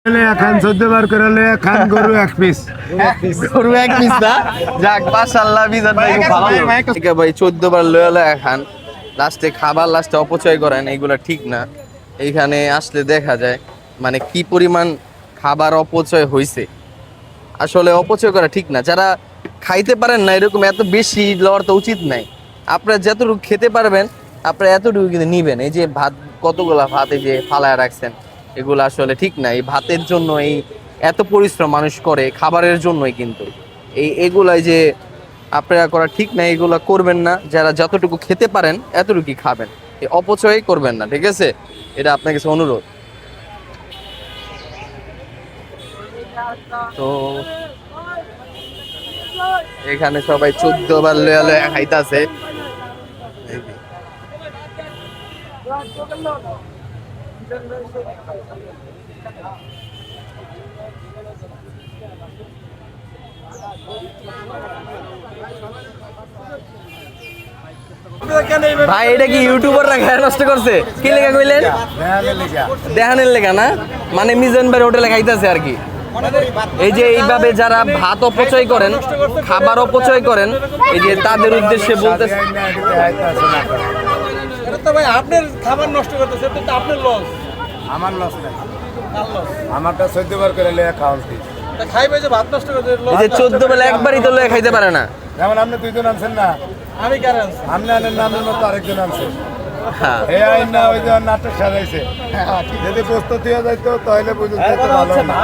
খান 14 বার করে লয়ে খান গরু এক পিস না যাক মাশাআল্লাহ বিজান ভাই খুব ভালো ঠিক আছে ভাই 14 বার লয়ে খান লাস্টে খাবার লাস্টে অপচয় করেন এইগুলা ঠিক না। এইখানে আসলে দেখা যায় মানে কি পরিমাণ খাবার অপচয় হইছে। আসলে অপচয় করা ঠিক না। যারা খাইতে পারেন না এরকম এত বেশি লওয়ার তো উচিত নাই। আপনারা যতটুকু খেতে পারবেন আপনারা এতটুকু কিন্তু নিবেন। এই যে ভাত কতগুলা ভাত এই যে ফালায় রাখছেন এগুলো আসলে ঠিক না। এই ভাতের জন্য এই এত পরিশ্রম মানুষ করে খাবারের জন্যই, কিন্তু এগুলাই যে আপনারা করা ঠিক না, এগুলা করবেন না। যারা যতটুকু খেতে পারেন এতটুকুই খাবেন, এই অপচয় করবেন না, ঠিক আছে? এটা আপনার কাছে অনুরোধ। তো এখানে সবাই 14 বার লয়া লয়া খাইতাছে। ভাই এটা কি ইউটিউবাররা খেয়ে নষ্ট করছে? কি লেখা কইলেন? দেখানের লেখা না, মানে মিজান ভাই হোটেলে খাইতেছে আর কি। এই যে এইভাবে যারা ভাত অপচয় করেন, খাবার অপচয় করেন, এই যে তাদের উদ্দেশ্যে বলতেছে ভাই আপনার খাবার নষ্ট করতেছে, এটা তো আপনার লস। আমার লস নাই, আমারটা 14 বার করে লয়ে খাওয়া উচিত। খাইবে যে ভাত নষ্ট করতে এই যে 14 বেলা একবারই তো লয়ে খাইতে পারে না। যেমন আপনি দুইজন আনছেন না, আমি কেন আনছি? আপনি আনেন না, আমার মতো আরেকজন আনছে। হ্যাঁ এই আইন না ওই যে নাটক সাজাইছে, যদি প্রস্তুত হয়ে যাইতো তাহলে বুঝতে ভালো না।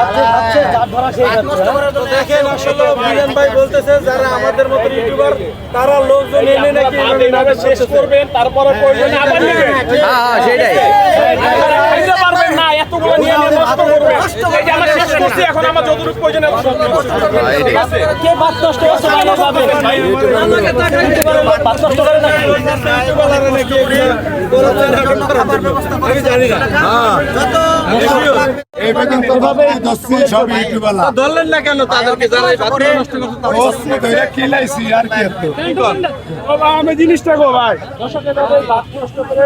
তো দেখেন আসলে বিরান ভাই বলতেছে যারা আমাদের মতো ইউটিউবার তারা লোকজন এনে নাকি এইভাবে শেষ করবেন, তারপরে প্রয়োজনে আবার নেবেন। হ্যাঁ সেটাই। খাইতে পারবেন না, এতগুলো নিয়ে নিয়ে নষ্ট করবেন। এই যে আমরা শেষ করছি, এখন আমার যতটুকু প্রয়োজন এত ঠিক আছে। কে ভাত নষ্ট করছে ভালো পাবে, ভাত নষ্ট করে না ইউটিউবাররা নাকি আমি জানি না। এই পর্যন্ত সব ইউটিউবালা ধরলেন না কেন তাদেরকে যারা এই ভাত নষ্ট করছে? খিলাইছি আর কি। আমি জিনিসটা গো ভাই দর্শকের ভাত নষ্ট করে